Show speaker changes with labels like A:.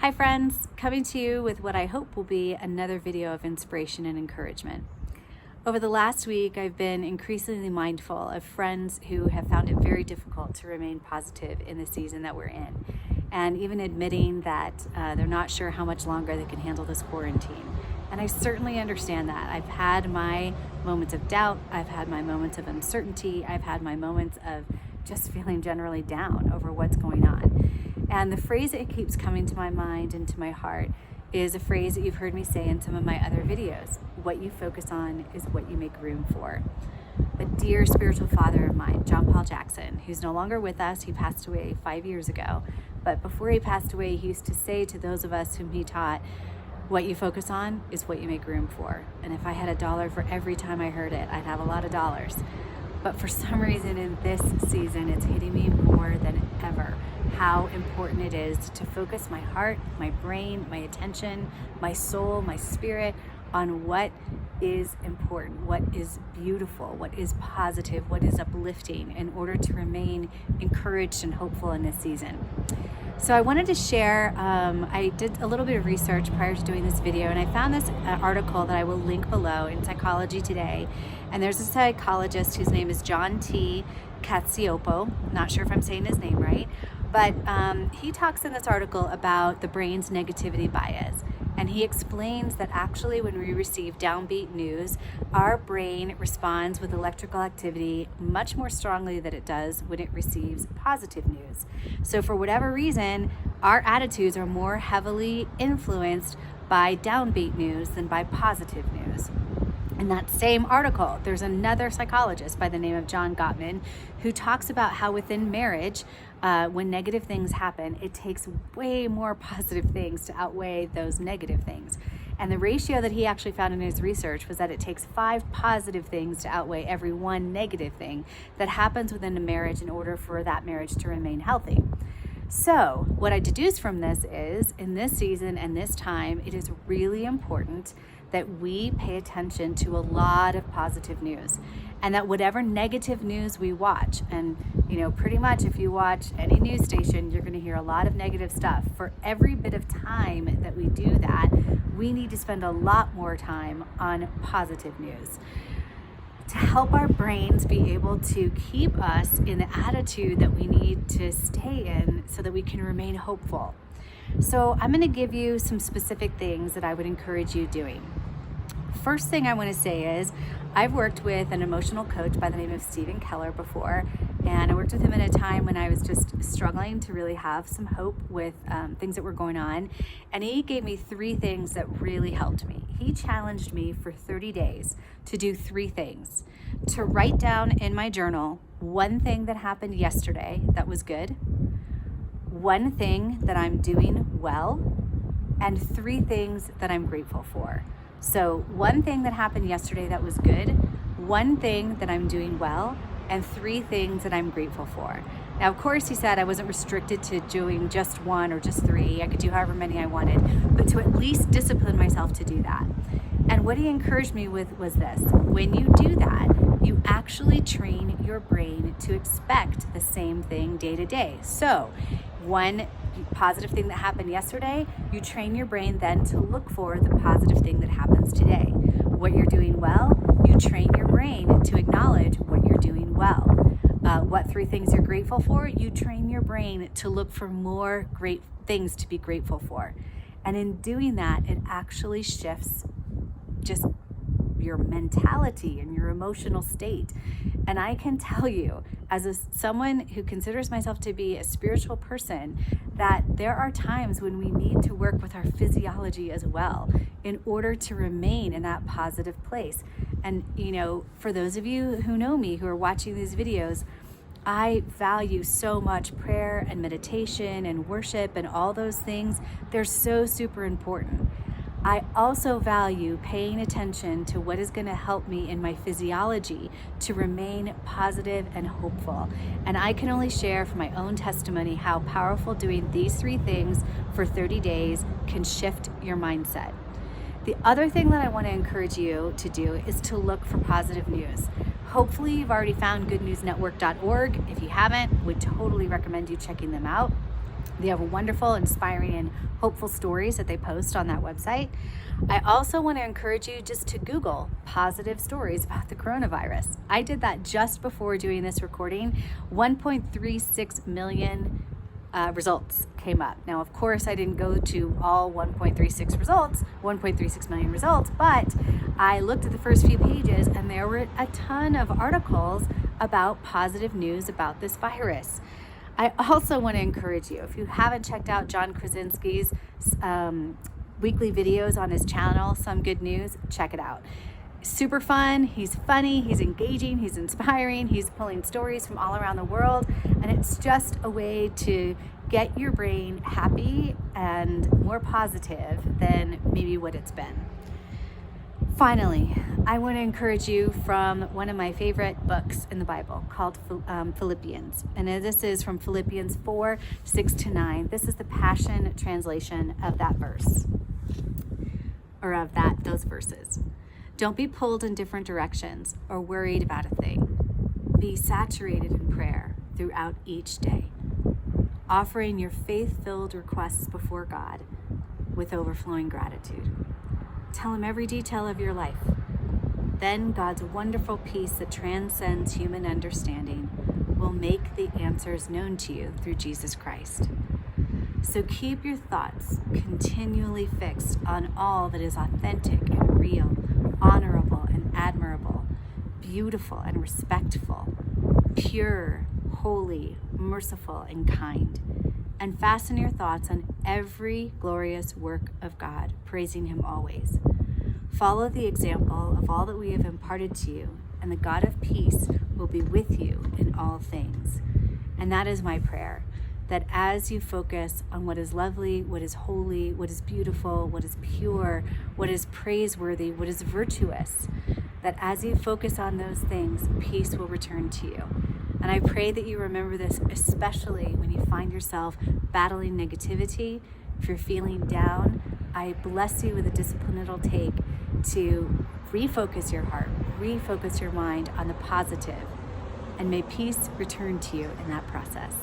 A: Hi friends, coming to you with what I hope will be another video of inspiration and encouragement. Over the last week, I've been increasingly mindful of friends who have found it very difficult to remain positive in the season that we're in, and even admitting that they're not sure how much longer they can handle this quarantine. And I certainly understand that. I've had my moments of doubt, I've had my moments of uncertainty, I've had my moments of just feeling generally down over what's going on. And the phrase that keeps coming to my mind and to my heart is a phrase that you've heard me say in some of my other videos. What you focus on is what you make room for. A dear spiritual father of mine, John Paul Jackson, who's no longer with us, he passed away 5 years ago. But before he passed away, he used to say to those of us whom he taught, what you focus on is what you make room for. And if I had $1 for every time I heard it, I'd have a lot of dollars. But for some reason in this season, it's hitting me more than ever how important it is to focus my heart, my brain, my attention, my soul, my spirit on what is important, what is beautiful, what is positive, what is uplifting in order to remain encouraged and hopeful in this season. So I wanted to share, I did a little bit of research prior to doing this video, and I found this article that I will link below in Psychology Today. And there's a psychologist whose name is John T. Cacioppo. Not sure if I'm saying his name right, but he talks in this article about the brain's negativity bias. And he explains that actually when we receive downbeat news, our brain responds with electrical activity much more strongly than it does when it receives positive news. So for whatever reason, our attitudes are more heavily influenced by downbeat news than by positive news. In that same article, there's another psychologist by the name of John Gottman who talks about how within marriage, when negative things happen, it takes way more positive things to outweigh those negative things. And the ratio that he actually found in his research was that it takes 5 positive things to outweigh every 1 negative thing that happens within a marriage in order for that marriage to remain healthy. So what I deduce from this is, in this season and this time, it is really important that we pay attention to a lot of positive news, and that whatever negative news we watch, and pretty much if you watch any news station, you're going to hear a lot of negative stuff. For every bit of time that we do that, we need to spend a lot more time on positive news to help our brains be able to keep us in the attitude that we need to stay in so that we can remain hopeful. So I'm going to give you some specific things that I would encourage you doing. First thing I want to say is I've worked with an emotional coach by the name of Stephen Keller before, and I worked with him at a time when I was just struggling to really have some hope with things that were going on, and he gave me 3 things that really helped me. He challenged me for 30 days to do 3 things: to write down in my journal 1 thing that happened yesterday that was good, 1 thing that I'm doing well, and 3 things that I'm grateful for. So 1 thing that happened yesterday that was good, 1 thing that I'm doing well, and 3 things that I'm grateful for. Now, of course, he said I wasn't restricted to doing just 1 or just 3. I could do however many I wanted, but to at least discipline myself to do that. And what he encouraged me with was this: when you do that, you actually train your brain to expect the same thing day to day. So 1 positive thing that happened yesterday, you train your brain then to look for the positive thing that happens today. What you're doing well, you train your brain to acknowledge what you're doing well. What 3 things you're grateful for, you train your brain to look for more great things to be grateful for. And in doing that, it actually shifts just your mentality and your emotional state. And I can tell you, as someone who considers myself to be a spiritual person, that there are times when we need to work with our physiology as well in order to remain in that positive place. And for those of you who know me, who are watching these videos, I value so much prayer and meditation and worship and all those things. They're so super important. I also value paying attention to what is going to help me in my physiology to remain positive and hopeful. And I can only share from my own testimony how powerful doing these 3 things for 30 days can shift your mindset. The other thing that I want to encourage you to do is to look for positive news. Hopefully you've already found goodnewsnetwork.org. If you haven't, would totally recommend you checking them out. They have wonderful, inspiring, and hopeful stories that they post on that website. I also want to encourage you just to Google positive stories about the coronavirus. I did that just before doing this recording. 1.36 million results came up. Now, of course, I didn't go to all 1.36 million results, but I looked at the first few pages and there were a ton of articles about positive news about this virus. I also want to encourage you, if you haven't checked out John Krasinski's weekly videos on his channel, Some Good News, check it out. Super fun, he's funny, he's engaging, he's inspiring, he's pulling stories from all around the world, and it's just a way to get your brain happy and more positive than maybe what it's been. Finally, I want to encourage you from one of my favorite books in the Bible called Philippians. And this is from Philippians 4, 6-9. This is the Passion translation of that verse, or of those verses. Don't be pulled in different directions or worried about a thing. Be saturated in prayer throughout each day, offering your faith-filled requests before God with overflowing gratitude. Tell him every detail of your life. Then God's wonderful peace that transcends human understanding will make the answers known to you through Jesus Christ. So keep your thoughts continually fixed on all that is authentic and real, honorable and admirable, beautiful and respectful, pure, holy, merciful, and kind. And fasten your thoughts on every glorious work of God, praising him always. Follow the example of all that we have imparted to you, and the God of peace will be with you in all things. And that is my prayer, that as you focus on what is lovely, what is holy, what is beautiful, what is pure, what is praiseworthy, what is virtuous, that as you focus on those things, peace will return to you. And I pray that you remember this, especially when you find yourself battling negativity. If you're feeling down, I bless you with a discipline it'll take to refocus your heart, refocus your mind on the positive, and may peace return to you in that process.